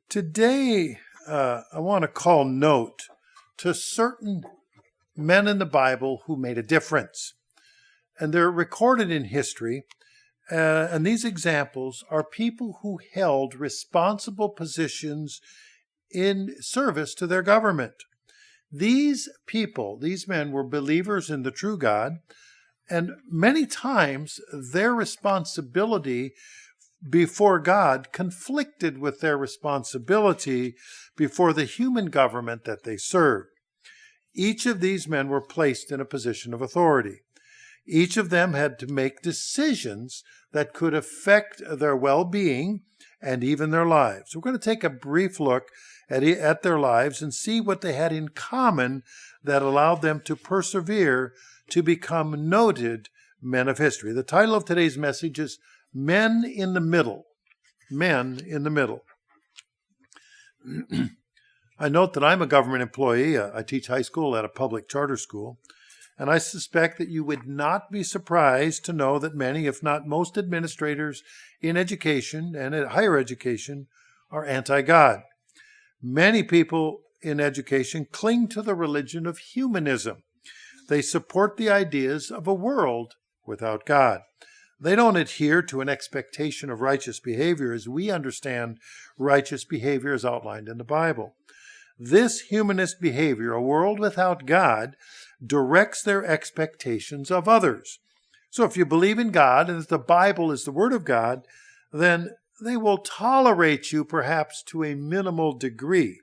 Today, I want to call note to certain men in the Bible who made a difference. And they're recorded in history. And these examples are people who held responsible positions in service to their government. These people, these men, were believers in the true God, and many times their responsibility before God conflicted with their responsibility before the human government that they served. Each of these men were placed in a position of authority. Each of them had to make decisions that could affect their well-being and even their lives. We're going to take a brief look at their lives and see what they had in common that allowed them to persevere to become noted men of history. The title of today's message is Men in the Middle. Men in the Middle. I note that I'm a government employee. I teach high school at a public charter school. And I suspect that you would not be surprised to know that many, if not most, administrators in education and at higher education are anti-God. Many people in education cling to the religion of humanism. They support the ideas of a world without God. They don't adhere to an expectation of righteous behavior as we understand righteous behavior as outlined in the Bible. This humanist behavior, a world without God, directs their expectations of others. So if you believe in God and that the Bible is the Word of God, then they will tolerate you perhaps to a minimal degree.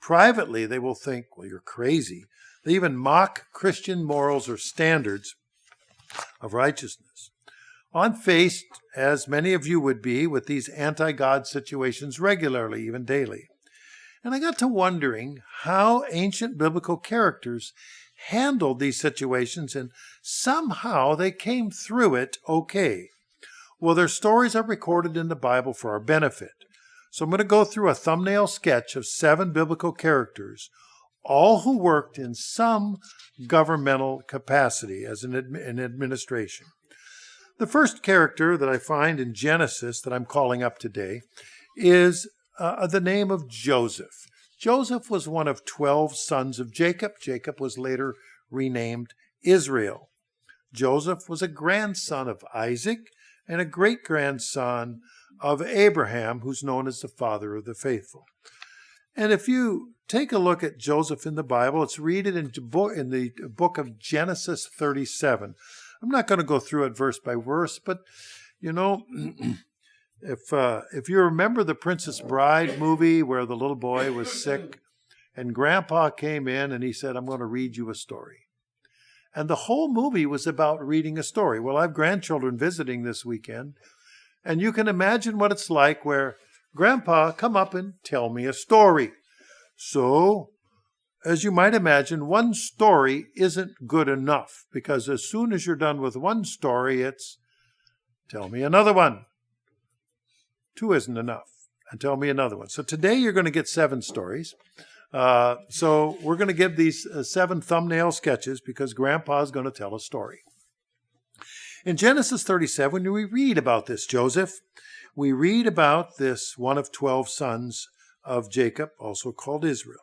Privately, they will think, well, you're crazy. They even mock Christian morals or standards of righteousness. I'm faced, as many of you would be, with these anti-God situations regularly, even daily. And I got to wondering how ancient biblical characters handled these situations, and somehow they came through it okay. Well, their stories are recorded in the Bible for our benefit. So I'm going to go through a thumbnail sketch of 7 biblical characters, all who worked in some governmental capacity as in administration. The first character that I find in Genesis that I'm calling up today is the name of Joseph. Joseph was one of 12 sons of Jacob. Jacob was later renamed Israel. Joseph was a grandson of Isaac and a great-grandson of Abraham, who's known as the father of the faithful. And if you take a look at Joseph in the Bible, it's read it in the book of Genesis 37. I'm not going to go through it verse by verse, but, you know, if you remember the Princess Bride movie where the little boy was sick and Grandpa came in and he said, I'm going to read you a story. And the whole movie was about reading a story. Well, I have grandchildren visiting this weekend, and you can imagine what it's like where, Grandpa, come up and tell me a story. So, as you might imagine, one story isn't good enough, because as soon as you're done with one story, it's, tell me another one. 2 isn't enough, and tell me another one. So today you're going to get 7 stories. So we're going to give these 7 thumbnail sketches because Grandpa's going to tell a story. In Genesis 37, we read about this Joseph. We read about this one of 12 sons of Jacob, also called Israel.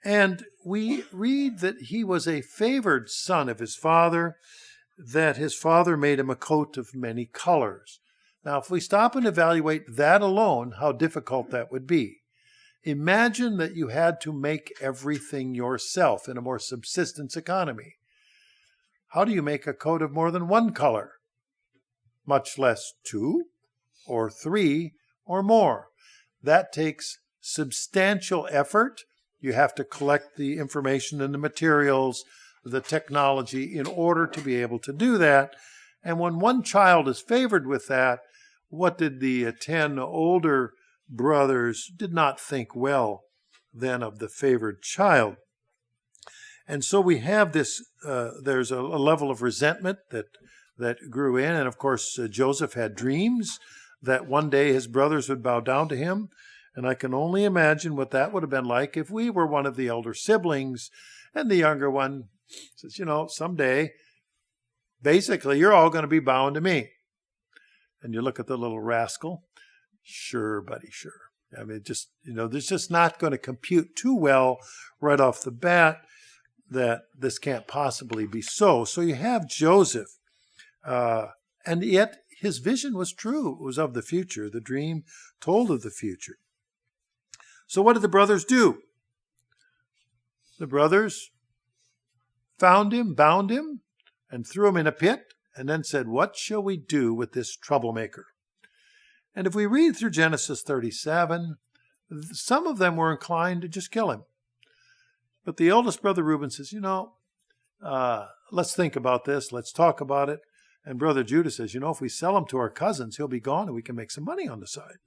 And we read that he was a favored son of his father, that his father made him a coat of many colors. Now, if we stop and evaluate that alone, how difficult that would be. Imagine that you had to make everything yourself in a more subsistence economy. How do you make a coat of more than one color? Much less 2 or 3 or more. That takes substantial effort. You have to collect the information and the materials, the technology in order to be able to do that. And when one child is favored with that, what did the 10 older brothers did not think well then of the favored child? And so we have this, there's a level of resentment that grew in. And of course, Joseph had dreams that one day his brothers would bow down to him. And I can only imagine what that would have been like if we were one of the elder siblings and the younger one says, you know, someday, basically, you're all going to be bowing to me. And you look at the little rascal. Sure, buddy, sure. I mean, just, there's just not going to compute too well right off the bat that this can't possibly be so. So you have Joseph, and yet his vision was true. It was of the future. The dream told of the future. So what did the brothers do? The brothers found him, bound him, and threw him in a pit, and then said, "What shall we do with this troublemaker?" And if we read through Genesis 37, some of them were inclined to just kill him. But the eldest brother Reuben says, let's think about this. Let's talk about it. And brother Judah says, if we sell him to our cousins, he'll be gone and we can make some money on the side.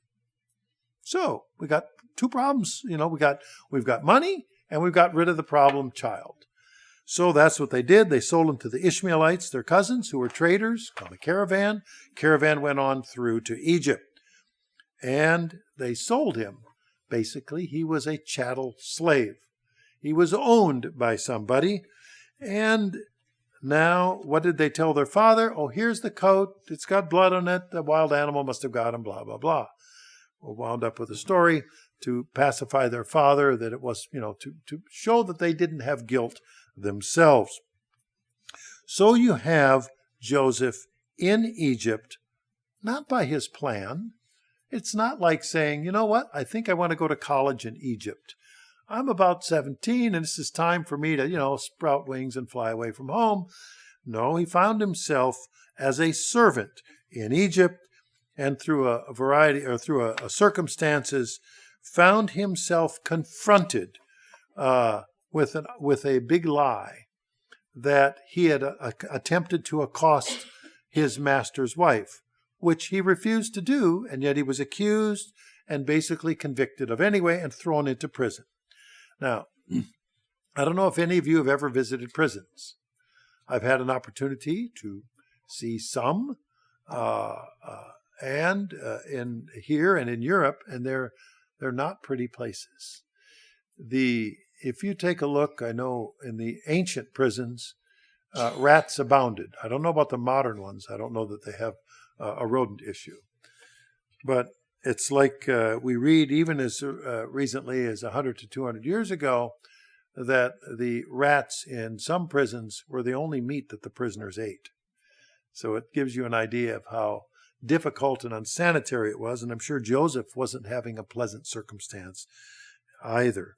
So we got two problems. We've got money and we've got rid of the problem child. So that's what they did. They sold him to the Ishmaelites, their cousins, who were traders, called a caravan. Caravan went on through to Egypt. And they sold him. Basically, he was a chattel slave. He was owned by somebody. And now, what did they tell their father? Oh, here's the coat. It's got blood on it. The wild animal must have got him, blah, blah, blah. We wound up with a story to pacify their father that it was, to show that they didn't have guilt themselves. So you have Joseph in Egypt, not by his plan. It's not like saying, I think I want to go to college in Egypt. I'm about 17 and this is time for me to, sprout wings and fly away from home. No, he found himself as a servant in Egypt, and through a variety, or through circumstances, found himself confronted with a big lie that he had attempted to accost his master's wife, which he refused to do, and yet he was accused and basically convicted of anyway and thrown into prison. Now, I don't know if any of you have ever visited prisons. I've had an opportunity to see some, and in here and in Europe, and they're not pretty places. If you take a look, I know in the ancient prisons, rats abounded. I don't know about the modern ones. I don't know that they have a rodent issue. But it's like we read even as recently as 100 to 200 years ago that the rats in some prisons were the only meat that the prisoners ate. So it gives you an idea of how difficult and unsanitary it was. And I'm sure Joseph wasn't having a pleasant circumstance either.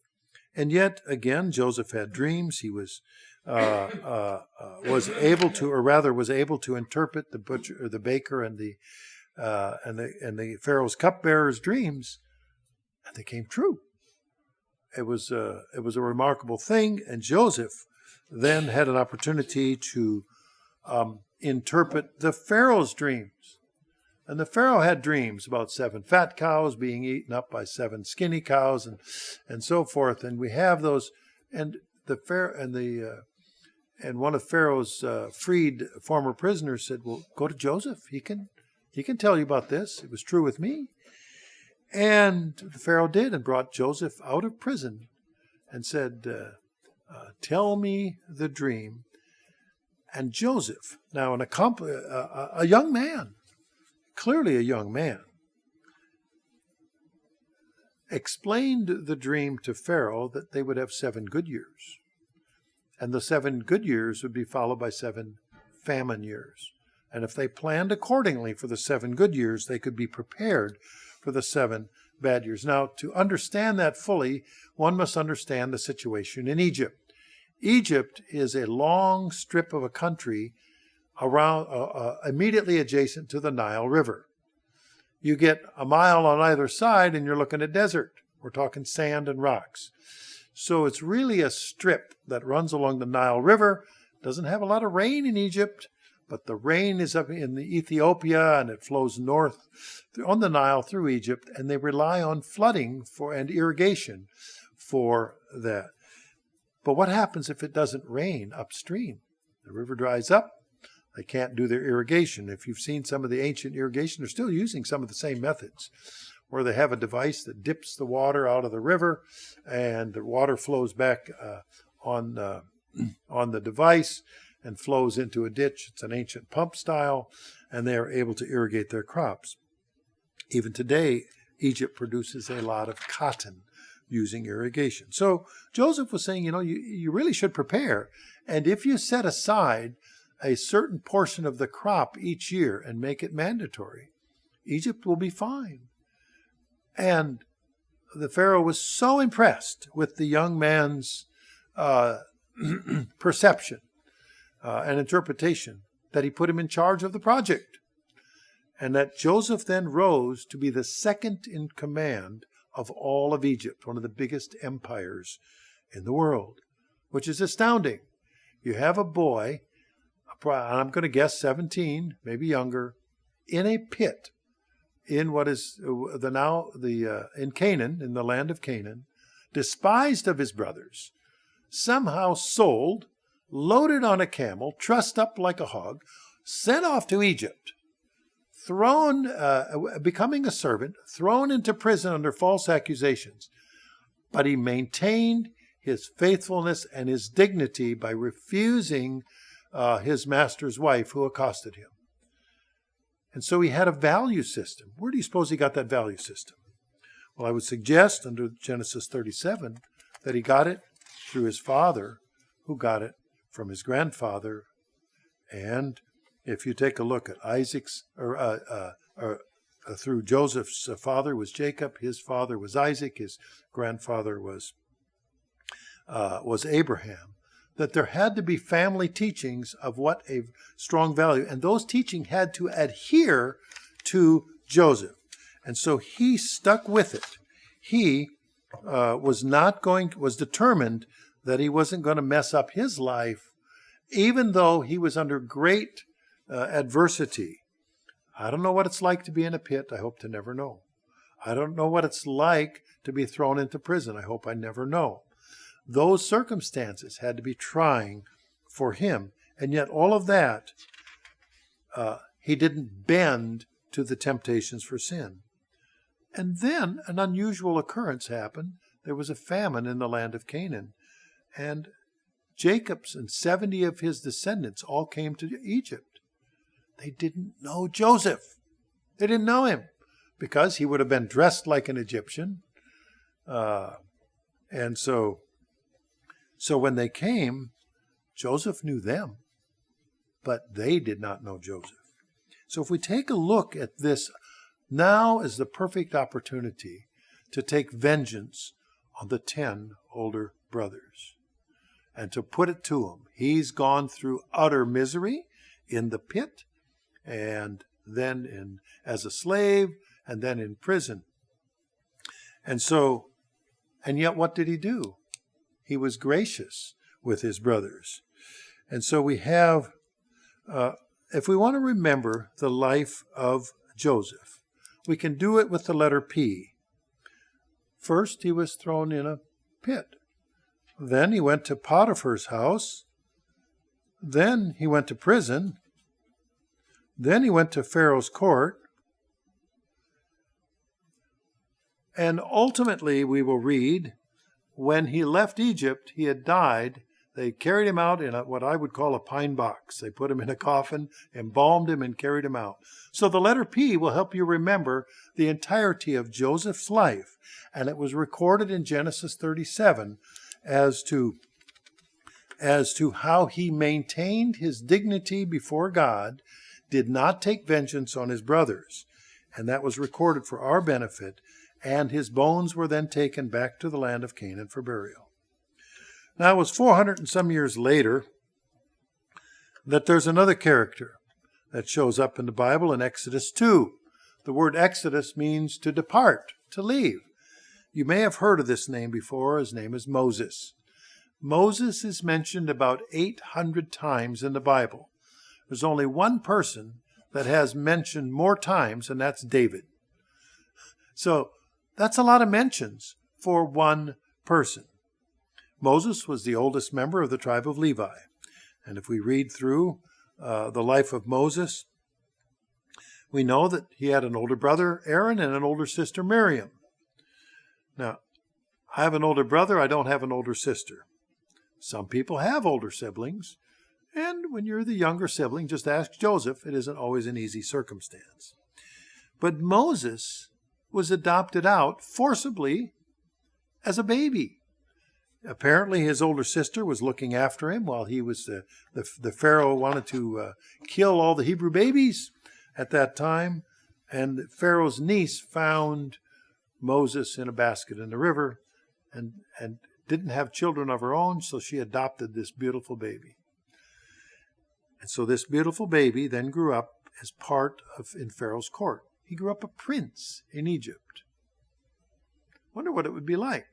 And yet, again, Joseph had dreams. He was able to interpret the butcher, or the baker, and the Pharaoh's cupbearer's dreams, and they came true. It was a remarkable thing, and Joseph then had an opportunity to interpret the Pharaoh's dreams. And the Pharaoh had dreams about 7 fat cows being eaten up by 7 skinny cows, and so forth. And we have those, and the Pharaoh and one of Pharaoh's freed former prisoners said, "Well, go to Joseph. He can tell you about this. It was true with me." And the Pharaoh did, and brought Joseph out of prison and said, "Tell me the dream." And Joseph, now a young man, clearly a young man, explained the dream to Pharaoh that they would have 7 good years. And the 7 good years would be followed by 7 famine years. And if they planned accordingly for the 7 good years, they could be prepared for the 7 bad years. Now, to understand that fully, one must understand the situation in Egypt. Egypt is a long strip of a country around, immediately adjacent to the Nile River. You get a mile on either side and you're looking at desert. We're talking sand and rocks. So it's really a strip that runs along the Nile River. Doesn't have a lot of rain in Egypt, but the rain is up in Ethiopia and it flows north on the Nile through Egypt, and they rely on flooding and irrigation for that. But what happens if it doesn't rain upstream? The river dries up. They can't do their irrigation. If you've seen some of the ancient irrigation, they're still using some of the same methods, where they have a device that dips the water out of the river and the water flows back on the device and flows into a ditch. It's an ancient pump style, and they are able to irrigate their crops. Even today, Egypt produces a lot of cotton using irrigation. So Joseph was saying, you really should prepare. And if you set aside a certain portion of the crop each year and make it mandatory, Egypt will be fine. And the Pharaoh was so impressed with the young man's perception and interpretation that he put him in charge of the project. And that Joseph then rose to be the second in command of all of Egypt, one of the biggest empires in the world, which is astounding. You have a boy, I'm going to guess 17, maybe younger, in a pit in what is in Canaan, in the land of Canaan, despised of his brothers, somehow sold, loaded on a camel, trussed up like a hog, sent off to Egypt, becoming a servant, thrown into prison under false accusations. But he maintained his faithfulness and his dignity by refusing his master's wife who accosted him. And so he had a value system. Where do you suppose he got that value system? Well, I would suggest under Genesis 37 that he got it through his father, who got it from his grandfather. And if you take a look at through Joseph's father was Jacob, his father was Isaac, his grandfather was Abraham, that there had to be family teachings of what a strong value, and those teachings had to adhere to Joseph. And so he stuck with it. He was determined that he wasn't going to mess up his life, even though he was under great adversity. I don't know what it's like to be in a pit. I hope to never know. I don't know what it's like to be thrown into prison. I hope I never know. Those circumstances had to be trying for him. And yet all of that, he didn't bend to the temptations for sin. And then an unusual occurrence happened. There was a famine in the land of Canaan. And Jacob's and 70 of his descendants all came to Egypt. They didn't know Joseph. They didn't know him because he would have been dressed like an Egyptian. And so when they came, Joseph knew them, but they did not know Joseph. So if we take a look at this, now is the perfect opportunity to take vengeance on the 10 older brothers and to put it to him. He's gone through utter misery in the pit, and then as a slave, and then in prison. And yet what did he do? He was gracious with his brothers. And so we have, if we want to remember the life of Joseph, we can do it with the letter P. First, he was thrown in a pit. Then he went to Potiphar's house. Then he went to prison. Then he went to Pharaoh's court. And ultimately, we will read, when he left Egypt, he had died. They carried him out in what I would call a pine box. They put him in a coffin, embalmed him, and carried him out. So the letter P will help you remember the entirety of Joseph's life. And it was recorded in Genesis 37 as to how he maintained his dignity before God, did not take vengeance on his brothers. And that was recorded for our benefit. And his bones were then taken back to the land of Canaan for burial. Now, it was 400 and some years later that there's another character that shows up in the Bible in Exodus 2. The word Exodus means to depart, to leave. You may have heard of this name before. His name is Moses. Moses is mentioned about 800 times in the Bible. There's only one person that has mentioned more times, and that's David. So that's a lot of mentions for one person. Moses was the oldest member of the tribe of Levi. And if we read through the life of Moses, we know that he had an older brother, Aaron, and an older sister, Miriam. Now, I have an older brother. I don't have an older sister. Some people have older siblings. And when you're the younger sibling, just ask Joseph. It isn't always an easy circumstance. But Moses was adopted out forcibly as a baby. Apparently, his older sister was looking after him while he was the Pharaoh wanted to kill all the Hebrew babies at that time. And Pharaoh's niece found Moses in a basket in the river and didn't have children of her own, so she adopted this beautiful baby. And so this beautiful baby then grew up as part of in Pharaoh's court. He grew up a prince in Egypt. Wonder what it would be like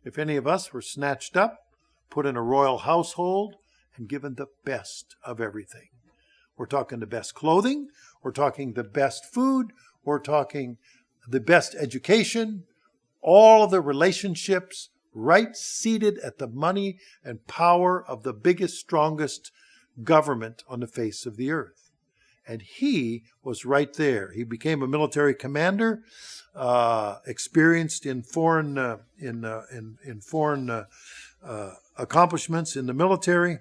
if any of us were snatched up, put in a royal household, and given the best of everything. We're talking the best clothing, we're talking the best food, we're talking the best education, all of the relationships, right seated at the money and power of the biggest, strongest government on the face of the earth. And he was right there. He became a military commander, experienced in foreign accomplishments in the military.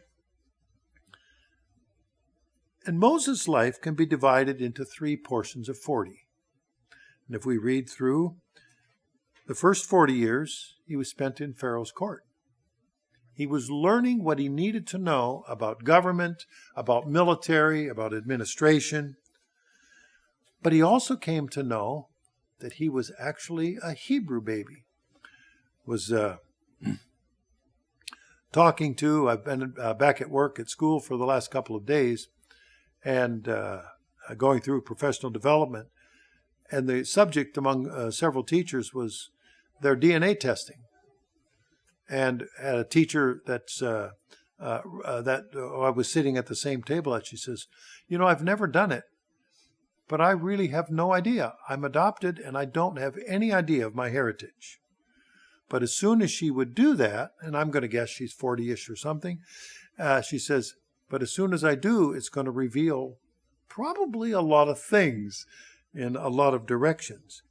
And Moses' life can be divided into 3 portions of 40. And if we read through the first 40 years, he was spent in Pharaoh's court. He was learning what he needed to know about government, about military, about administration. But he also came to know that he was actually a Hebrew baby. Was I've been back at work at school for the last couple of days and going through professional development. And the subject among several teachers was their DNA testing. And had a teacher I was sitting at the same table at, she says, I've never done it, but I really have no idea. I'm adopted and I don't have any idea of my heritage. But as soon as she would do that, and I'm going to guess she's 40-ish or something, she says, but as soon as I do, it's going to reveal probably a lot of things in a lot of directions.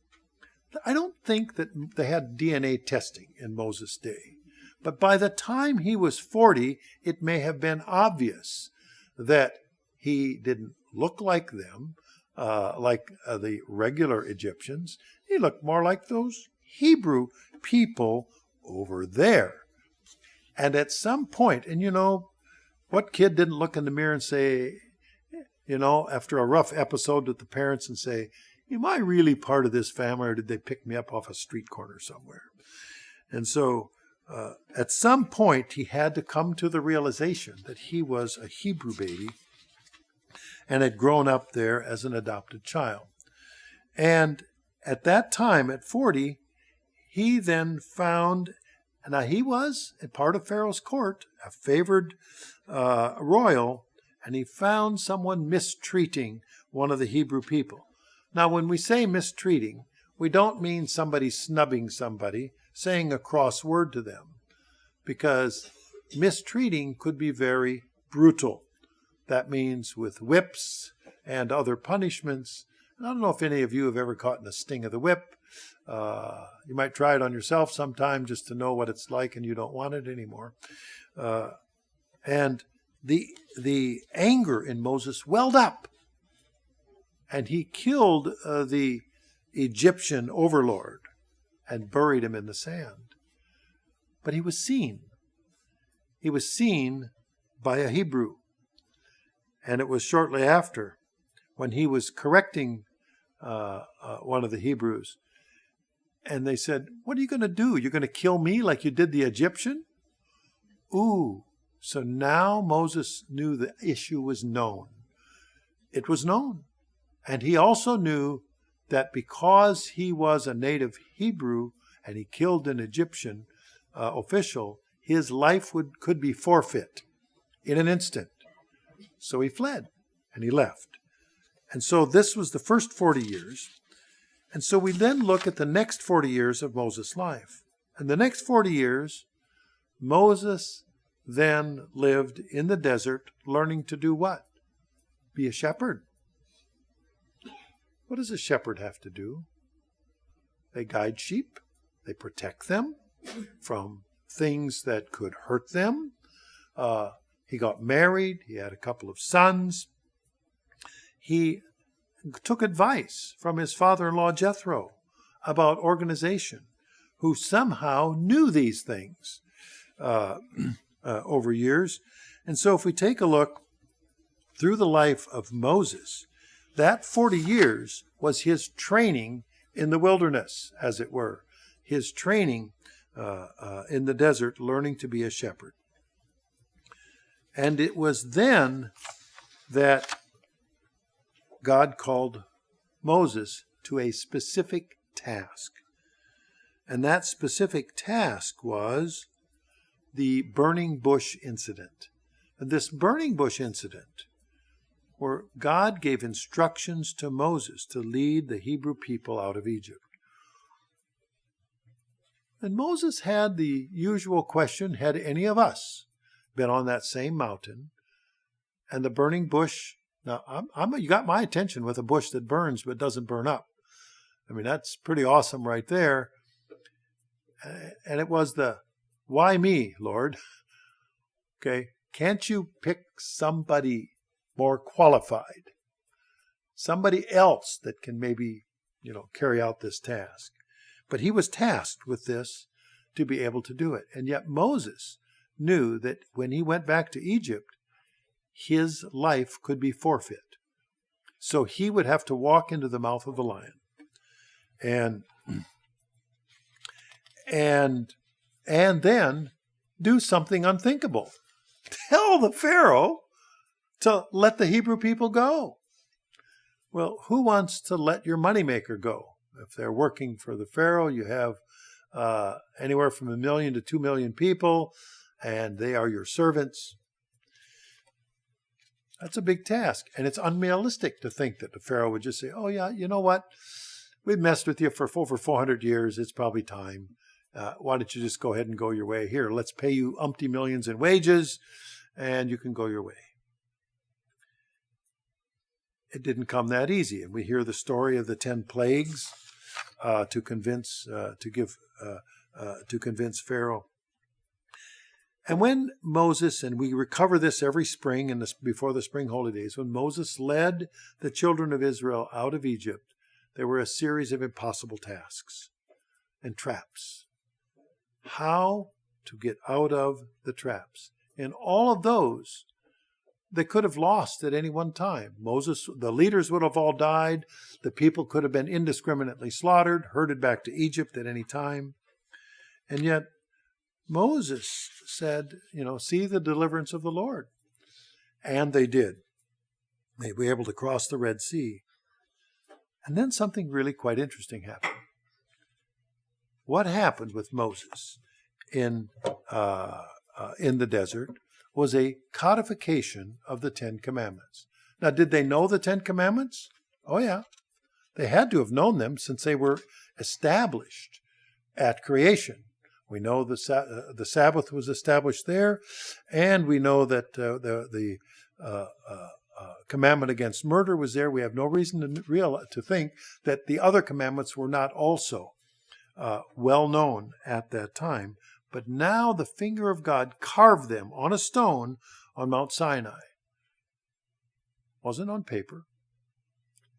I don't think that they had DNA testing in Moses' day. But by the time he was 40, it may have been obvious that he didn't look like them, like the regular Egyptians. He looked more like those Hebrew people over there. And at some point, and what kid didn't look in the mirror and say, after a rough episode with the parents and say, am I really part of this family, or did they pick me up off a street corner somewhere? And so at some point, he had to come to the realization that he was a Hebrew baby and had grown up there as an adopted child. And at that time, at 40, he then found, now he was a part of Pharaoh's court, a favored royal, and he found someone mistreating one of the Hebrew people. Now, when we say mistreating, we don't mean somebody snubbing somebody, saying a cross word to them, because mistreating could be very brutal. That means with whips and other punishments. And I don't know if any of you have ever caught in the sting of the whip. You might try it on yourself sometime just to know what it's like, and you don't want it anymore. And the anger in Moses welled up, and he killed the Egyptian overlord and buried him in the sand. But he was seen. He was seen by a Hebrew. And it was shortly after, when he was correcting one of the Hebrews, and they said, what are you going to do? You're going to kill me like you did the Egyptian? Ooh. So now Moses knew the issue was known. It was known. And he also knew that because he was a native Hebrew and he killed an Egyptian official, his life could be forfeit in an instant. So he fled and he left. And so this was the first 40 years. And so we then look at the next 40 years of Moses' life. And the next 40 years, Moses then lived in the desert, learning to do what? Be a shepherd. What does a shepherd have to do? They guide sheep. They protect them from things that could hurt them. He got married. He had a couple of sons. He took advice from his father-in-law Jethro about organization, who somehow knew these things over years. And so if we take a look through the life of Moses, that 40 years was his training in the wilderness, as it were, his training in the desert, learning to be a shepherd. And it was then that God called Moses to a specific task. And that specific task was the burning bush incident. And this burning bush incident, where God gave instructions to Moses to lead the Hebrew people out of Egypt. And Moses had the usual question, had any of us been on that same mountain and the burning bush? Now, you got my attention with a bush that burns but doesn't burn up. I mean, that's pretty awesome right there. And it was the, why me, Lord? Okay, can't you pick somebody more qualified? Somebody else that can maybe, carry out this task. But he was tasked with this to be able to do it. And yet Moses knew that when he went back to Egypt, his life could be forfeit. So he would have to walk into the mouth of the lion and then do something unthinkable. Tell the Pharaoh to let the Hebrew people go. Well, who wants to let your moneymaker go? If they're working for the Pharaoh, you have anywhere from 1 million to 2 million people, and they are your servants. That's a big task, and it's unrealistic to think that the Pharaoh would just say, oh yeah, you know what? We've messed with you for over 400 years. It's probably time. Why don't you just go ahead and go your way? Here, let's pay you umpty millions in wages, and you can go your way. It didn't come that easy, and we hear the story of the 10 plagues to convince Pharaoh. And when Moses, and we recover this every spring and before the spring holidays, when Moses led the children of Israel out of Egypt, there were a series of impossible tasks and traps. How to get out of the traps. In all of those, they could have lost at any one time. Moses, the leaders would have all died. The people could have been indiscriminately slaughtered, herded back to Egypt at any time. And yet, Moses said, see the deliverance of the Lord. And they did. They were able to cross the Red Sea. And then something really quite interesting happened. What happened with Moses in the desert was a codification of the 10 Commandments. Now, did they know the 10 Commandments? Oh, yeah. They had to have known them since they were established at creation. We know the Sabbath was established there, and we know that the commandment against murder was there. We have no reason to think that the other commandments were not also well known at that time. But now the finger of God carved them on a stone on Mount Sinai. Wasn't on paper.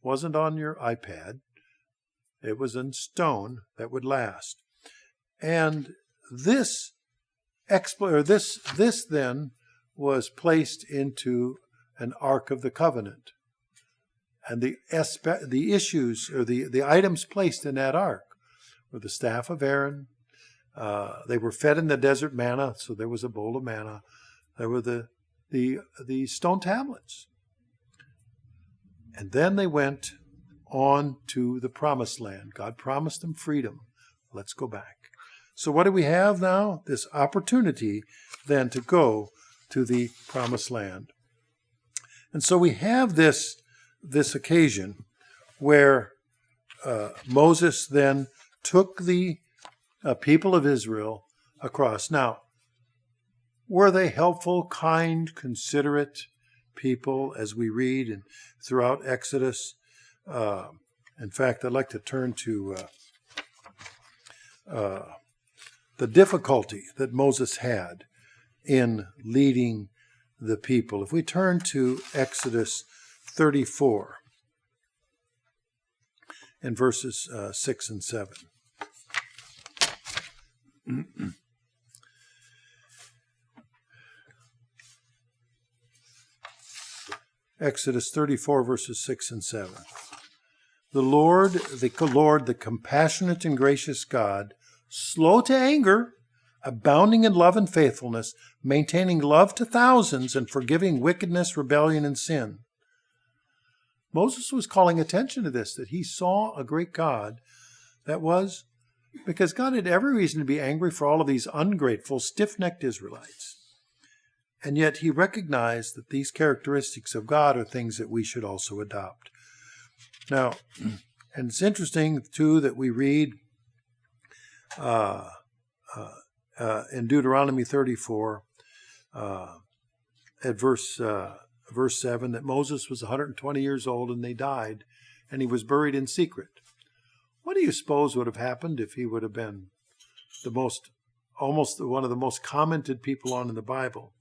Wasn't on your iPad. It was in stone that would last. And this then was placed into an Ark of the Covenant. And the issues, or the items placed in that ark were the staff of Aaron. They were fed in the desert manna, so there was a bowl of manna. There were the stone tablets. And then they went on to the promised land. God promised them freedom. Let's go back. So what do we have now? This opportunity then to go to the promised land. And so we have this occasion where Moses then took the people of Israel across. Now, were they helpful, kind, considerate people, as we read and throughout Exodus? In fact, I'd like to turn to the difficulty that Moses had in leading the people. If we turn to Exodus 34, in verses 6 and 7. Exodus 34, verses 6 and 7. The Lord, the compassionate and gracious God, slow to anger, abounding in love and faithfulness, maintaining love to thousands, and forgiving wickedness, rebellion, and sin. Moses was calling attention to this, that he saw a great God that was, because God had every reason to be angry for all of these ungrateful, stiff-necked Israelites. And yet he recognized that these characteristics of God are things that we should also adopt. Now, and it's interesting, too, that we read in Deuteronomy 34, at verse 7, that Moses was 120 years old and they died, and he was buried in secret. What do you suppose would have happened if he would have been almost one of the most commented people on in the Bible?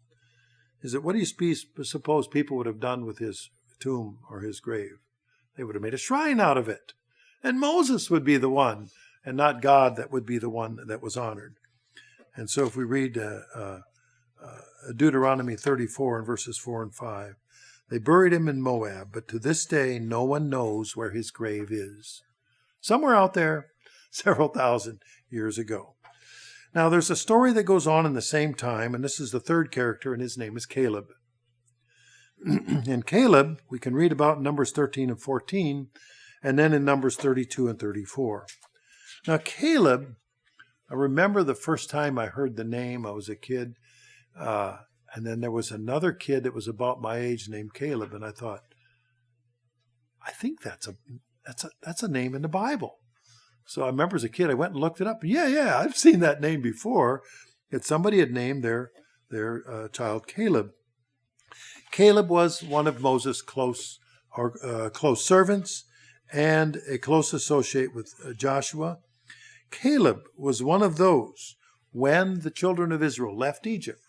What do you suppose people would have done with his tomb or his grave? They would have made a shrine out of it. And Moses would be the one, and not God that would be the one that was honored. And so if we read Deuteronomy 34 and verses 4 and 5, they buried him in Moab, but to this day no one knows where his grave is. Somewhere out there, several thousand years ago. Now there's a story that goes on in the same time, and this is the third character, and his name is Caleb. In Caleb, we can read about in Numbers 13 and 14, and then in Numbers 32 and 34. Now Caleb, I remember the first time I heard the name, I was a kid, and then there was another kid that was about my age named Caleb, and I thought, I think that's a name in the Bible. So I remember as a kid, I went and looked it up. Yeah, I've seen that name before. Somebody had named their child Caleb. Caleb was one of Moses' close servants and a close associate with Joshua. Caleb was one of those when the children of Israel left Egypt.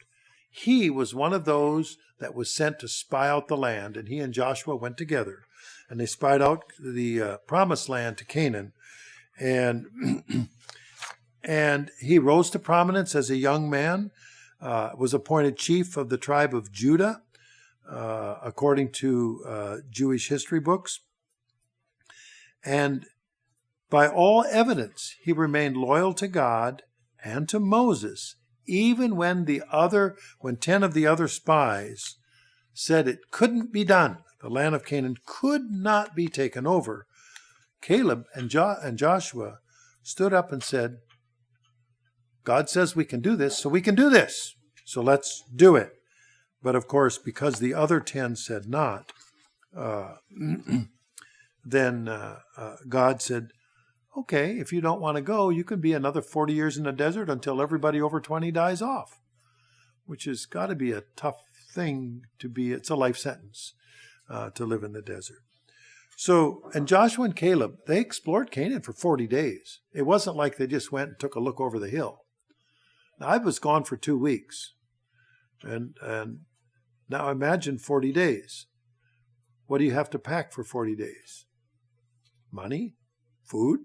He was one of those that was sent to spy out the land, and he and Joshua went together, and they spied out the promised land to Canaan. And he rose to prominence as a young man, was appointed chief of the tribe of Judah, according to Jewish history books. And by all evidence, he remained loyal to God and to Moses, even when 10 of the other spies said it couldn't be done. The land of Canaan could not be taken over. Caleb and Joshua stood up and said, God says we can do this, so we can do this. So let's do it. But of course, because the other 10 said not, then God said, okay, if you don't want to go, you can be another 40 years in the desert until everybody over 20 dies off, which has got to be a tough thing to be. It's a life sentence to live in the desert. So, and Joshua and Caleb, they explored Canaan for 40 days. It wasn't like they just went and took a look over the hill. Now, I was gone for 2 weeks. And now imagine 40 days. What do you have to pack for 40 days? Money, food,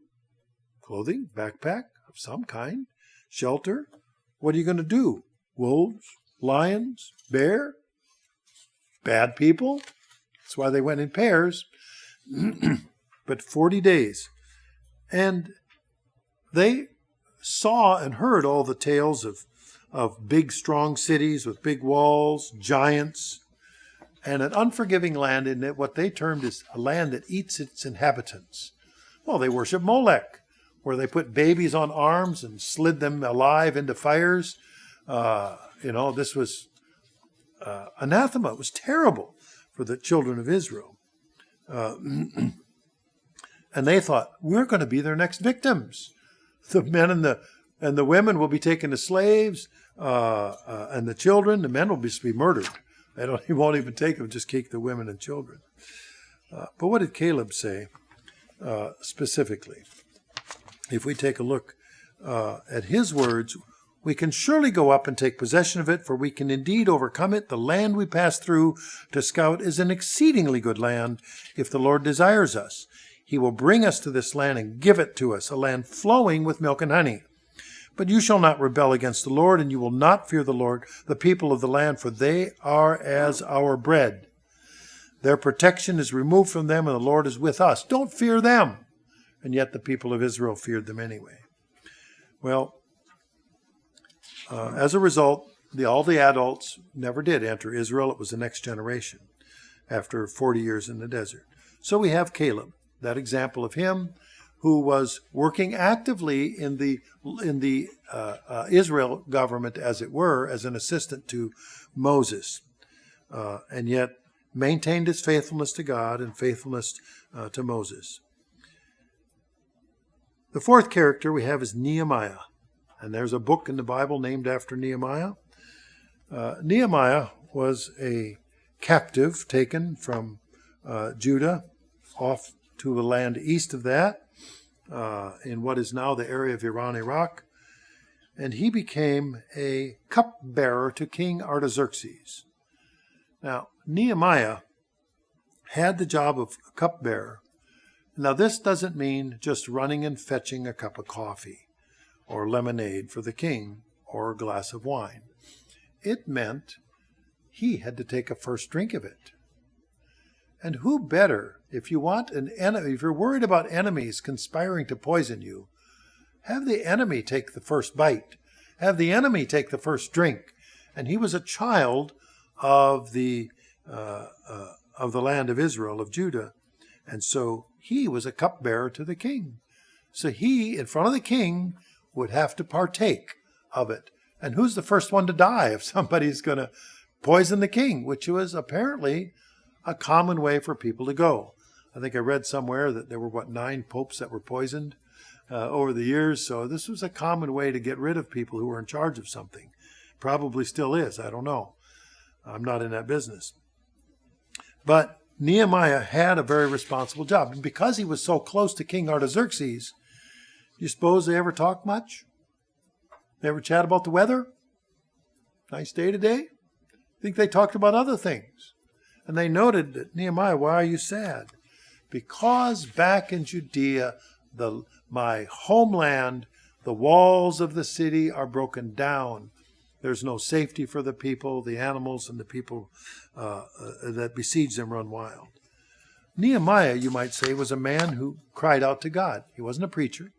clothing, backpack of some kind, shelter. What are you going to do? Wolves, lions, bear, bad people. That's why they went in pairs. But 40 days. And they saw and heard all the tales of big, strong cities with big walls, giants, and an unforgiving land in what they termed as a land that eats its inhabitants. Well, they worship Molech, where they put babies on arms and slid them alive into fires. This was anathema. It was terrible for the children of Israel. And they thought, we're going to be their next victims. The men and the women will be taken as slaves, and the children, the men will just be murdered. He won't even take them, just keep the women and children. But what did Caleb say specifically? If we take a look at his words, we can surely go up and take possession of it, for we can indeed overcome it. The land we pass through to scout is an exceedingly good land, if the Lord desires us. He will bring us to this land and give it to us, a land flowing with milk and honey. But you shall not rebel against the Lord, and you will not fear the Lord, the people of the land, for they are as our bread. Their protection is removed from them, and the Lord is with us. Don't fear them. And yet the people of Israel feared them anyway. Well, as a result, all the adults never did enter Israel. It was the next generation after 40 years in the desert. So we have Caleb, that example of him who was working actively in the Israel government, as it were, as an assistant to Moses, and yet maintained his faithfulness to God and faithfulness to Moses. The fourth character we have is Nehemiah. And there's a book in the Bible named after Nehemiah. Nehemiah was a captive taken from Judah off to the land east of that, in what is now the area of Iran, Iraq. And he became a cupbearer to King Artaxerxes. Now, Nehemiah had the job of cupbearer. Now, this doesn't mean just running and fetching a cup of coffee or lemonade for the king or a glass of wine. It meant he had to take a first drink of it. And who better, if you want an enemy, if you're worried about enemies conspiring to poison you, have the enemy take the first bite. Have the enemy take the first drink. And he was a child of the land of Israel, of Judah. And so he was a cupbearer to the king. So he, in front of the king, would have to partake of it. And who's the first one to die if somebody's going to poison the king, which was apparently a common way for people to go. I think I read somewhere that there were, 9 popes that were poisoned over the years. So this was a common way to get rid of people who were in charge of something. Probably still is. I don't know. I'm not in that business. But Nehemiah had a very responsible job. And because he was so close to King Artaxerxes, do you suppose they ever talked much? They ever chat about the weather? Nice day today? I think they talked about other things. And they noted that, Nehemiah, why are you sad? Because back in Judea, my homeland, the walls of the city are broken down. There's no safety for the people, the animals, and the people that besiege them run wild. Nehemiah, you might say, was a man who cried out to God. He wasn't a preacher.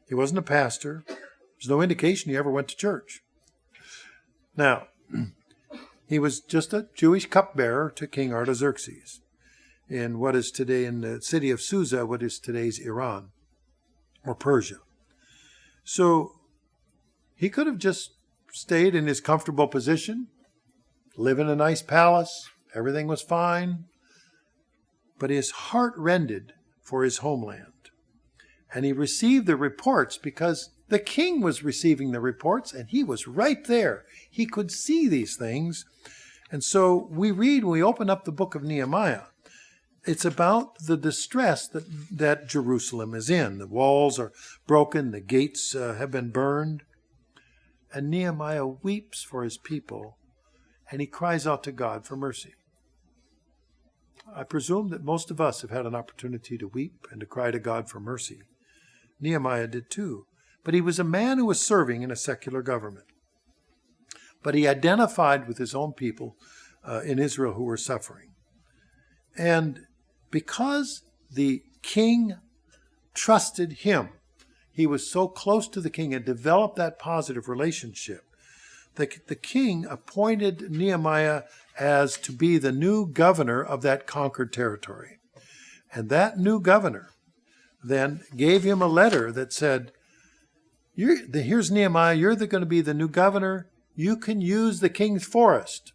He wasn't a pastor. There's no indication he ever went to church. Now, he was just a Jewish cupbearer to King Artaxerxes in what is today in the city of Susa, what is today's Iran or Persia. So he could have just stayed in his comfortable position, live in a nice palace, everything was fine, but his heart rended for his homeland. And he received the reports because the king was receiving the reports and he was right there. He could see these things. And so we read, when we open up the book of Nehemiah, it's about the distress that Jerusalem is in. The walls are broken, the gates have been burned. And Nehemiah weeps for his people, and he cries out to God for mercy. I presume that most of us have had an opportunity to weep and to cry to God for mercy. Nehemiah did too. But he was a man who was serving in a secular government. But he identified with his own people in Israel who were suffering. And because the king trusted him, he was so close to the king and developed that positive relationship. The king appointed Nehemiah as to be the new governor of that conquered territory. And that new governor then gave him a letter that said, here's Nehemiah, you're going to be the new governor. You can use the king's forest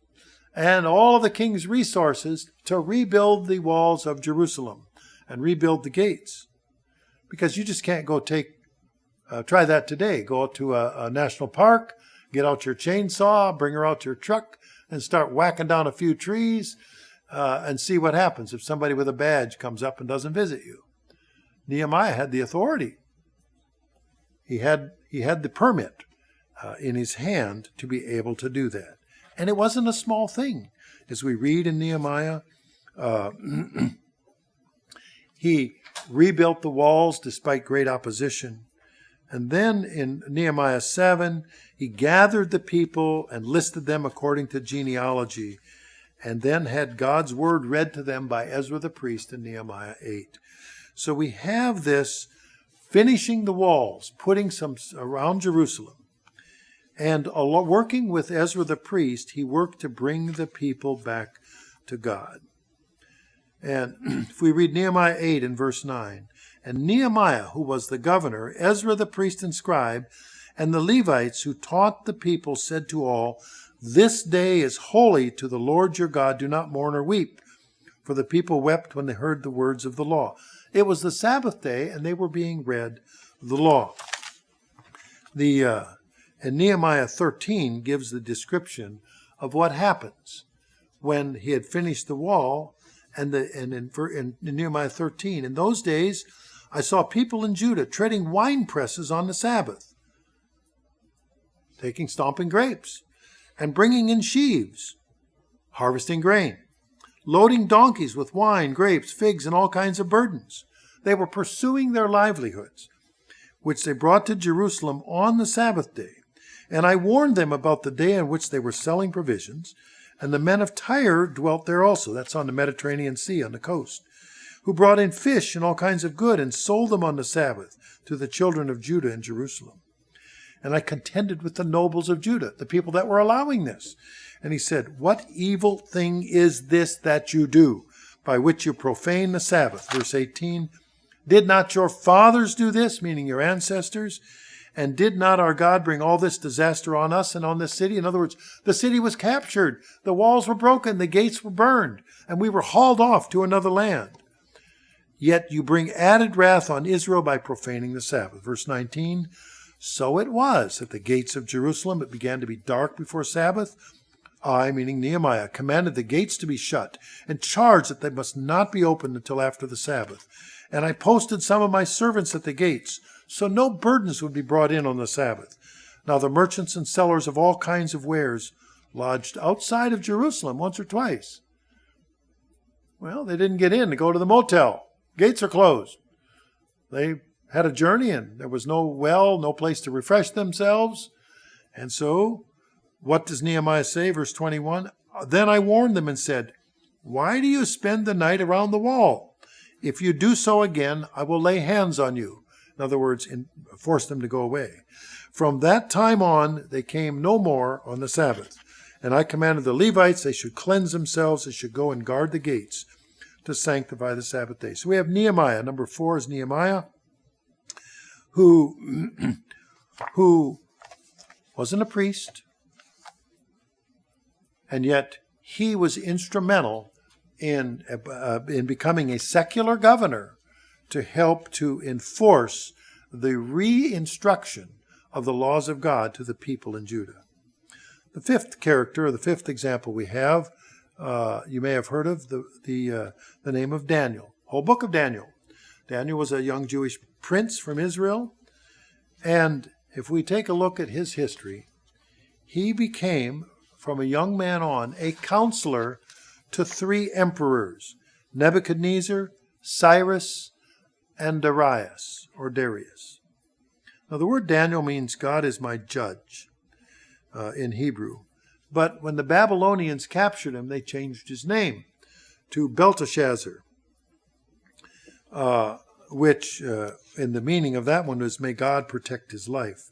and all of the king's resources to rebuild the walls of Jerusalem and rebuild the gates. Because you just can't go try that today. Go to a national park, get out your chainsaw, bring her out your truck, and start whacking down a few trees and see what happens if somebody with a badge comes up and doesn't visit you. Nehemiah had the authority. He had the permit in his hand to be able to do that. And it wasn't a small thing. As we read in Nehemiah, He rebuilt the walls despite great opposition. And then in Nehemiah 7, he gathered the people and listed them according to genealogy, and then had God's word read to them by Ezra the priest in Nehemiah 8. So we have this finishing the walls, putting some around Jerusalem. And working with Ezra the priest, he worked to bring the people back to God. And if we read Nehemiah 8 in verse 9, and Nehemiah, who was the governor, Ezra the priest and scribe, and the Levites who taught the people, said to all, "This day is holy to the Lord your God. Do not mourn or weep." For the people wept when they heard the words of the law. It was the Sabbath day, and they were being read the law. And Nehemiah 13 gives the description of what happens when he had finished the wall. And in Nehemiah 13, in those days, I saw people in Judah treading wine presses on the Sabbath, stomping grapes, and bringing in sheaves, harvesting grain, loading donkeys with wine, grapes, figs, and all kinds of burdens. They were pursuing their livelihoods, which they brought to Jerusalem on the Sabbath day. And I warned them about the day on which they were selling provisions. And the men of Tyre dwelt there also. That's on the Mediterranean Sea, on the coast, who brought in fish and all kinds of good and sold them on the Sabbath to the children of Judah in Jerusalem. And I contended with the nobles of Judah, the people that were allowing this. And he said, "What evil thing is this that you do, by which you profane the Sabbath?" Verse 18, "Did not your fathers do this," meaning your ancestors? "And did not our God bring all this disaster on us and on this city?" In other words, the city was captured, the walls were broken, the gates were burned, and we were hauled off to another land. "Yet you bring added wrath on Israel by profaning the Sabbath." Verse 19, "So it was at the gates of Jerusalem, it began to be dark before Sabbath. I," meaning Nehemiah, "commanded the gates to be shut and charged that they must not be opened until after the Sabbath. And I posted some of my servants at the gates, so no burdens would be brought in on the Sabbath. Now the merchants and sellers of all kinds of wares lodged outside of Jerusalem once or twice." Well, they didn't get in to go to the motel. Gates are closed. They had a journey and there was no well, no place to refresh themselves. And so, what does Nehemiah say? Verse 21, "Then I warned them and said, 'Why do you spend the night around the wall? If you do so again, I will lay hands on you.'" In other words, force them to go away. "From that time on, they came no more on the Sabbath. And I commanded the Levites they should cleanse themselves, they should go and guard the gates to sanctify the Sabbath day." So we have Nehemiah. Number 4 is Nehemiah, who wasn't a priest, and yet he was instrumental in becoming a secular governor to help to enforce the re-instruction of the laws of God to the people in Judah. The fifth character, or the fifth example we have, you may have heard of the name of Daniel. Whole book of Daniel. Daniel was a young Jewish prince from Israel, and if we take a look at his history, he became, from a young man on, a counselor to 3 emperors: Nebuchadnezzar, Cyrus, and Darius. Now the word Daniel means "God is my judge" in Hebrew. But when the Babylonians captured him, they changed his name to Belteshazzar, which in the meaning of that one was "may God protect his life."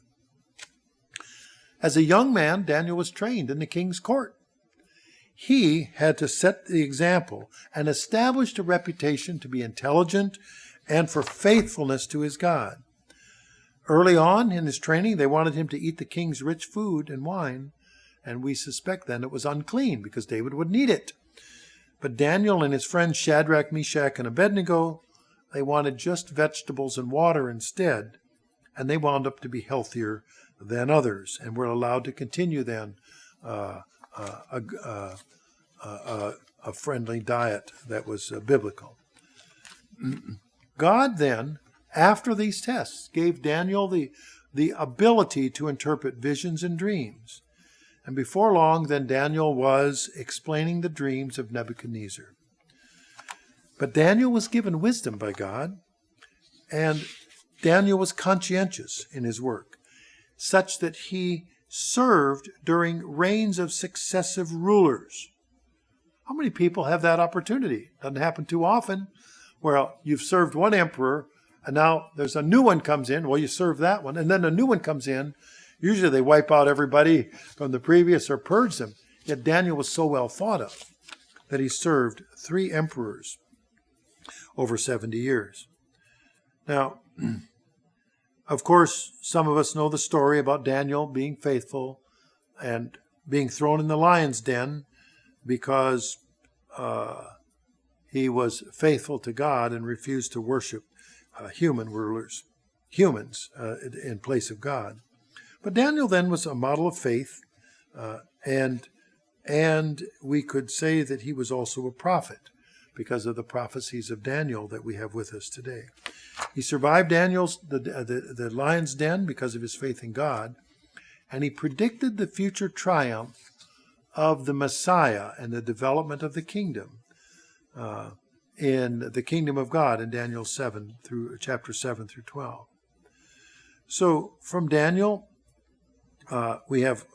As a young man, Daniel was trained in the king's court. He had to set the example and established a reputation to be intelligent and for faithfulness to his God. Early on in his training, they wanted him to eat the king's rich food and wine, and we suspect then it was unclean because David wouldn't eat it. But Daniel and his friends Shadrach, Meshach, and Abednego, they wanted just vegetables and water instead, and they wound up to be healthier than others, and were allowed to continue then a friendly diet that was biblical. God then, after these tests, gave Daniel the ability to interpret visions and dreams. And before long, then Daniel was explaining the dreams of Nebuchadnezzar. But Daniel was given wisdom by God, and Daniel was conscientious in his work, such that he served during reigns of successive rulers. How many people have that opportunity? Doesn't happen too often. Well, you've served one emperor, and now there's a new one comes in. Well, you serve that one, and then a new one comes in. Usually they wipe out everybody from the previous or purge them. Yet Daniel was so well thought of that he served 3 emperors over 70 years. Now, of course, some of us know the story about Daniel being faithful and being thrown in the lion's den because he was faithful to God and refused to worship humans in place of God. But Daniel then was a model of faith, and we could say that he was also a prophet because of the prophecies of Daniel that we have with us today. He survived the lion's den because of his faith in God, and he predicted the future triumph of the Messiah and the development of the kingdom in the kingdom of God in Daniel 7 through chapter 7 through 12. So from Daniel, we have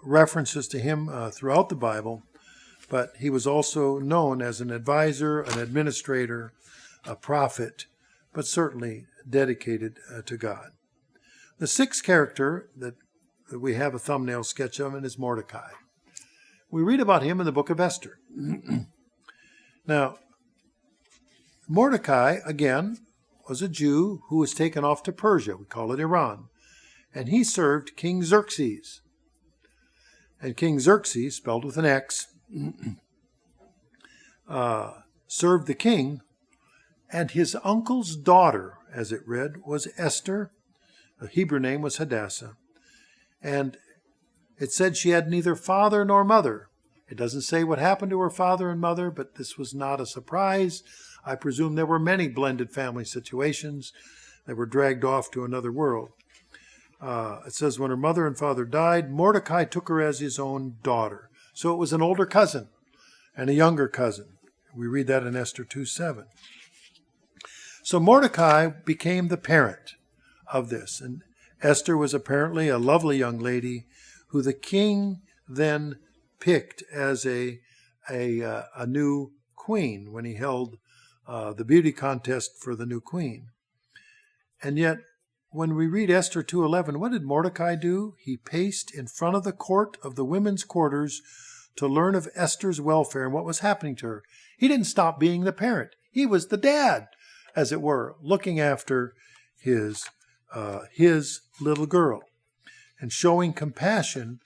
references to him throughout the Bible, but he was also known as an advisor, an administrator, a prophet, but certainly dedicated to God. The 6th character that we have a thumbnail sketch of is Mordecai. We read about him in the book of Esther. Now, Mordecai, again, was a Jew who was taken off to Persia. We call it Iran. And he served King Xerxes. And King Xerxes, spelled with an X, served the king, and his uncle's daughter, as it read, was Esther. The Hebrew name was Hadassah. And it said she had neither father nor mother. It doesn't say what happened to her father and mother, but this was not a surprise. I presume there were many blended family situations that were dragged off to another world. It says when her mother and father died, Mordecai took her as his own daughter. So it was an older cousin and a younger cousin. We read that in Esther 2:7. So Mordecai became the parent of this. And Esther was apparently a lovely young lady who the king then picked as a new queen when he held the beauty contest for the new queen. And yet, when we read Esther 2:11, what did Mordecai do? He paced in front of the court of the women's quarters to learn of Esther's welfare and what was happening to her. He didn't stop being the parent. He was the dad, as it were, looking after his little girl and showing compassion.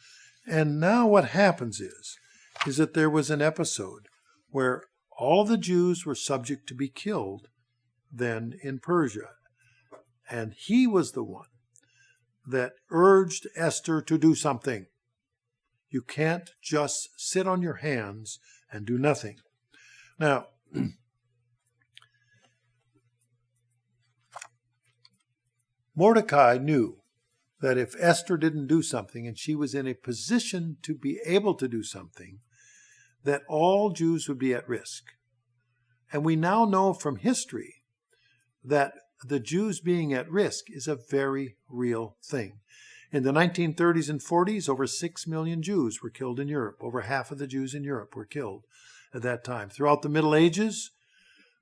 And now what happens is that there was an episode where all the Jews were subject to be killed then in Persia. And he was the one that urged Esther to do something. You can't just sit on your hands and do nothing. Now, Mordecai knew that if Esther didn't do something and she was in a position to be able to do something, that all Jews would be at risk. And we now know from history that the Jews being at risk is a very real thing. In the 1930s and 40s, over 6 million Jews were killed in Europe. Over half of the Jews in Europe were killed at that time. Throughout the Middle Ages,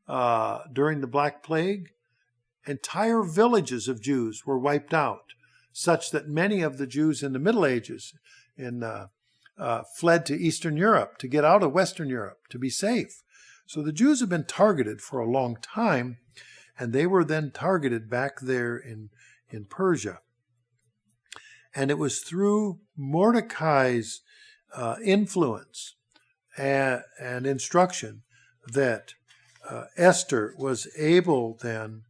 during the Black Plague, entire villages of Jews were wiped out, such that many of the Jews in the Middle Ages fled to Eastern Europe to get out of Western Europe to be safe. So the Jews have been targeted for a long time, and they were then targeted back there in Persia. And it was through Mordecai's influence and instruction that Esther was able then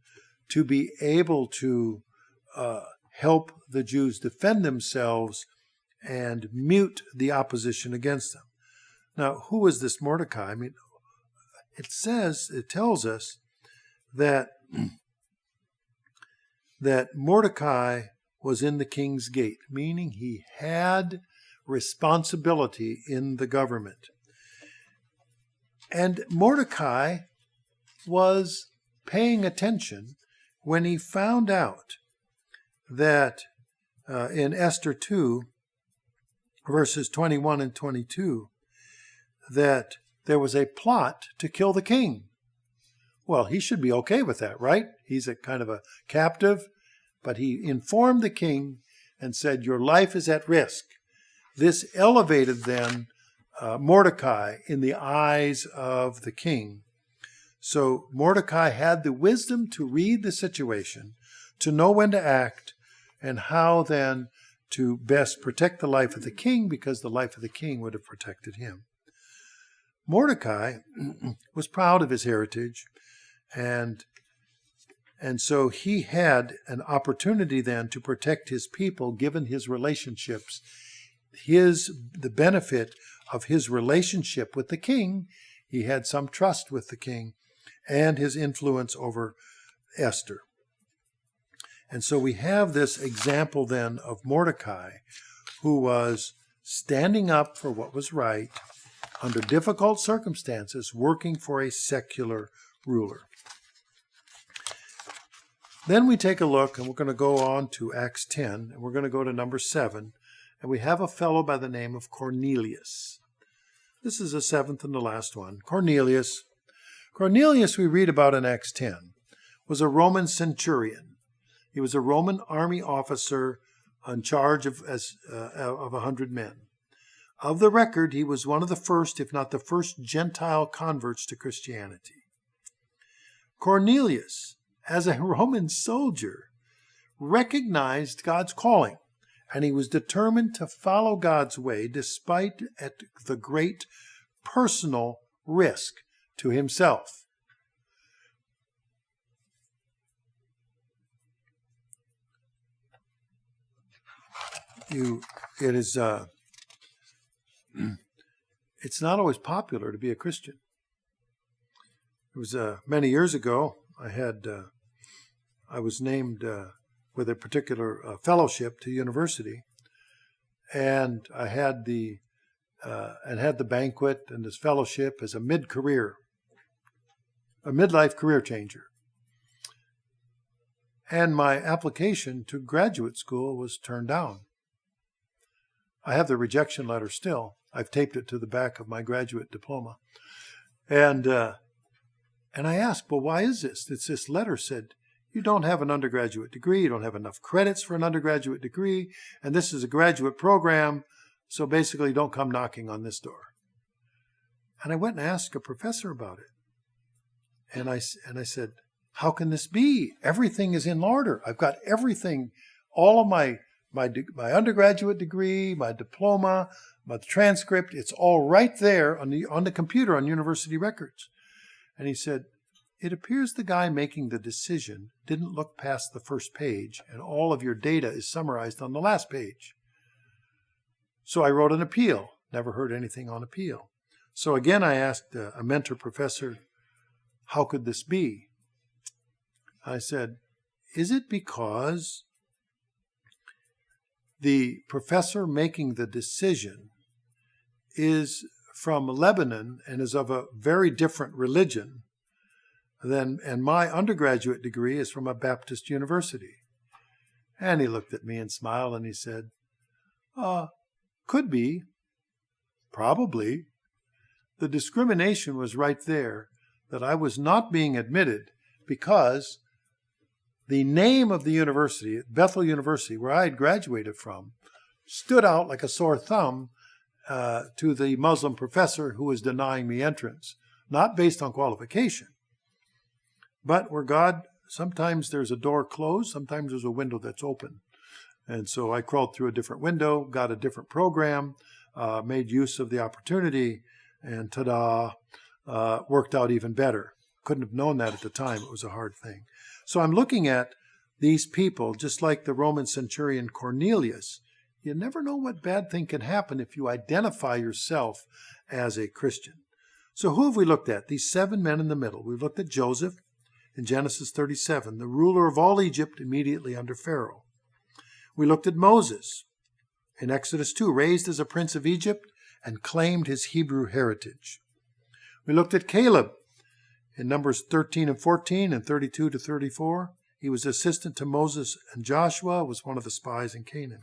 to be able to help the Jews defend themselves and mute the opposition against them. Now, who was this Mordecai? I mean, it tells us that Mordecai was in the king's gate, meaning he had responsibility in the government. And Mordecai was paying attention when he found out that in Esther 2, verses 21 and 22, that there was a plot to kill the king. Well, he should be okay with that, right? He's a kind of a captive, but he informed the king and said, your life is at risk. This elevated then Mordecai in the eyes of the king. So Mordecai had the wisdom to read the situation, to know when to act, and how then to best protect the life of the king, because the life of the king would have protected him. Mordecai was proud of his heritage, and so he had an opportunity then to protect his people, given his relationships, the benefit of his relationship with the king. He had some trust with the king and his influence over Esther. And so we have this example then of Mordecai, who was standing up for what was right under difficult circumstances, working for a secular ruler. Then we take a look, and we're going to go on to Acts 10, and we're going to go to number 7, and we have a fellow by the name of Cornelius. This is the 7th and the last one. Cornelius, we read about in Acts 10, was a Roman centurion. He was a Roman army officer in charge of 100 men. Of the record, he was one of the first, if not the first, Gentile converts to Christianity. Cornelius, as a Roman soldier, recognized God's calling, and he was determined to follow God's way despite at the great personal risk to himself. It's not always popular to be a Christian. It was many years ago. I was named with a particular fellowship to university, and I had the banquet and this fellowship as a midlife career changer. And my application to graduate school was turned down. I have the rejection letter still. I've taped it to the back of my graduate diploma. And I asked, well, why is this? This letter said, you don't have an undergraduate degree, you don't have enough credits for an undergraduate degree, and this is a graduate program, so basically don't come knocking on this door. And I went and asked a professor about it. And I said, how can this be? Everything is in order. I've got everything, all of my undergraduate degree, my diploma, my transcript, it's all right there on the computer on university records. And he said, it appears the guy making the decision didn't look past the first page, and all of your data is summarized on the last page. So I wrote an appeal. Never heard anything on appeal. So again, I asked a mentor professor, how could this be? I said, is it because the professor making the decision is from Lebanon and is of a very different religion and my undergraduate degree is from a Baptist university? And he looked at me and smiled and he said, could be, probably. The discrimination was right there, that I was not being admitted because the name of the university, Bethel University, where I had graduated from, stood out like a sore thumb to the Muslim professor who was denying me entrance, not based on qualification, but where God, sometimes there's a door closed, sometimes there's a window that's open. And so I crawled through a different window, got a different program, made use of the opportunity, and ta-da, worked out even better. Couldn't have known that at the time. It was a hard thing. So I'm looking at these people, just like the Roman centurion Cornelius. You never know what bad thing can happen if you identify yourself as a Christian. So who have we looked at? These 7 men in the middle. We've looked at Joseph in Genesis 37, the ruler of all Egypt immediately under Pharaoh. We looked at Moses in Exodus 2, raised as a prince of Egypt and claimed his Hebrew heritage. We looked at Caleb In Numbers 13 and 14 and 32 to 34, he was assistant to Moses and Joshua, was one of the spies in Canaan.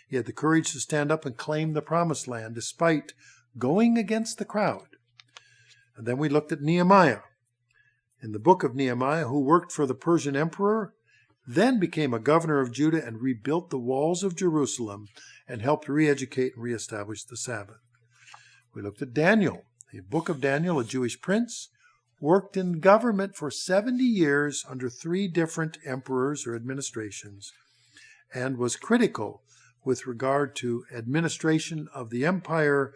He had the courage to stand up and claim the promised land despite going against the crowd. And then we looked at Nehemiah. In the book of Nehemiah, who worked for the Persian emperor, then became a governor of Judah and rebuilt the walls of Jerusalem and helped re-educate and reestablish the Sabbath. We looked at Daniel. The book of Daniel, a Jewish prince, worked in government for 70 years under 3 different emperors or administrations and was critical with regard to administration of the empire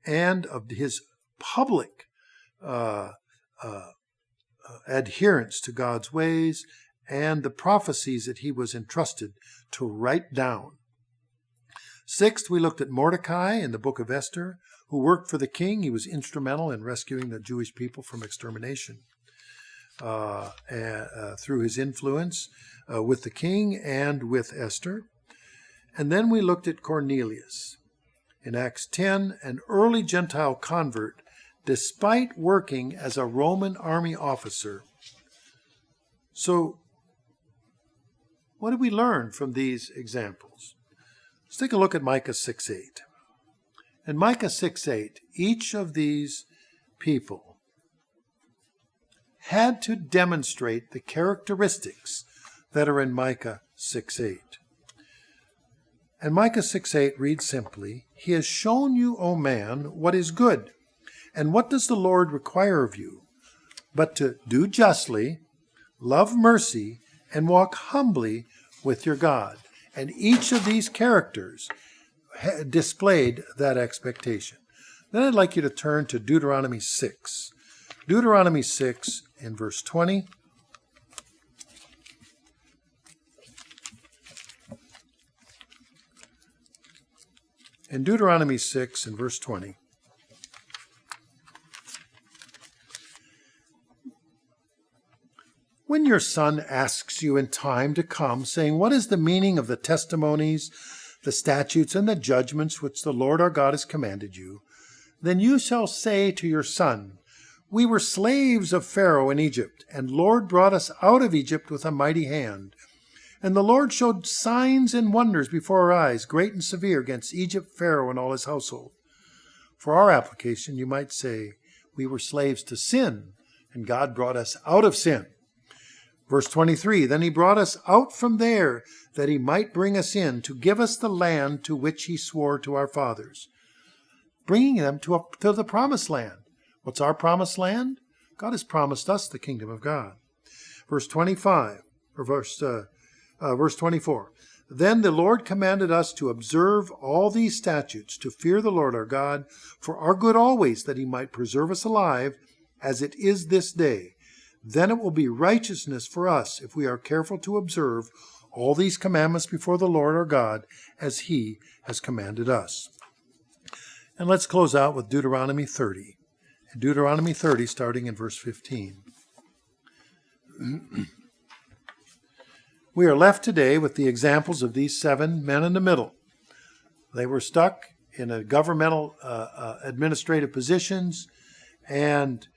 and of his public adherence to God's ways and the prophecies that he was entrusted to write down. Sixth, we looked at Mordecai in the book of Esther, who worked for the king. He was instrumental in rescuing the Jewish people from extermination through his influence with the king and with Esther. And then we looked at Cornelius. In Acts 10, an early Gentile convert, despite working as a Roman army officer. So, what do we learn from these examples? Let's take a look at Micah 6:8. In Micah 6:8, each of these people had to demonstrate the characteristics that are in Micah 6:8. And Micah 6:8 reads simply, "He has shown you, O man, what is good. And what does the Lord require of you? But to do justly, love mercy, and walk humbly with your God." And each of these characters displayed that expectation. Then I'd like you to turn to Deuteronomy 6. Deuteronomy 6 in verse 20. In Deuteronomy 6 and verse 20, "When your son asks you in time to come, saying, 'What is the meaning of the testimonies, the statutes, and the judgments which the Lord our God has commanded you?' then you shall say to your son, 'We were slaves of Pharaoh in Egypt, and Lord brought us out of Egypt with a mighty hand. And the Lord showed signs and wonders before our eyes, great and severe, against Egypt, Pharaoh, and all his household.' For our application, you might say, 'We were slaves to sin, and God brought us out of sin.' Verse 23, 'Then he brought us out from there, that he might bring us in, to give us the land to which he swore to our fathers,' bringing them to the promised land. What's our promised land? God has promised us the kingdom of God. Verse 25, or verse 24, 'Then the Lord commanded us to observe all these statutes, to fear the Lord our God, for our good always, that he might preserve us alive, as it is this day. Then it will be righteousness for us if we are careful to observe all these commandments before the Lord our God, as he has commanded us.'" And let's close out with Deuteronomy 30. Deuteronomy 30, starting in verse 15. We are left today with the examples of these 7 men in the middle. They were stuck in a governmental administrative positions and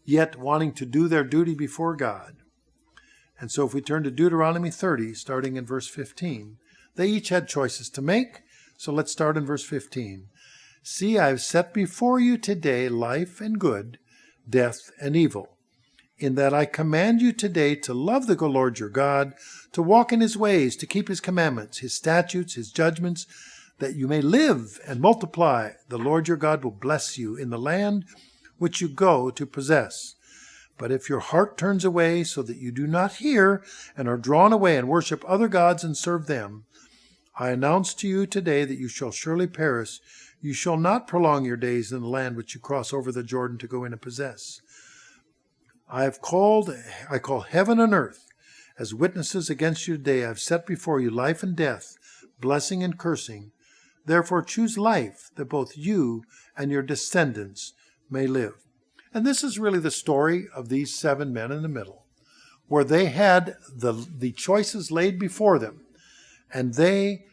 yet wanting to do their duty before God. And so if we turn to Deuteronomy 30, starting in verse 15, they each had choices to make. So let's start in verse 15. "See, I have set before you today life and good, death and evil, in that I command you today to love the Lord your God, to walk in his ways, to keep his commandments, his statutes, his judgments, that you may live and multiply. The Lord your God will bless you in the land which you go to possess. But if your heart turns away so that you do not hear and are drawn away and worship other gods and serve them, I announce to you today that you shall surely perish. You shall not prolong your days in the land which you cross over the Jordan to go in and possess. I call heaven and earth as witnesses against you today. I have set before you life and death, blessing and cursing. Therefore choose life, that both you and your descendants may live." And this is really the story of these 7 men in the middle, where they had the choices laid before them, and they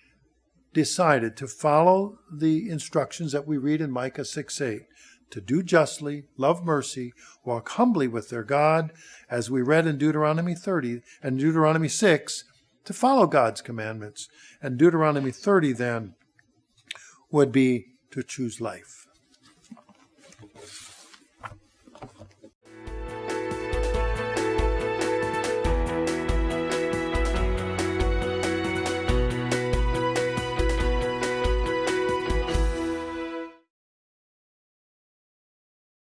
decided to follow the instructions that we read in Micah 6:8, to do justly, love mercy, walk humbly with their God, as we read in Deuteronomy 30 and Deuteronomy 6, to follow God's commandments. And Deuteronomy 30 then would be to choose life.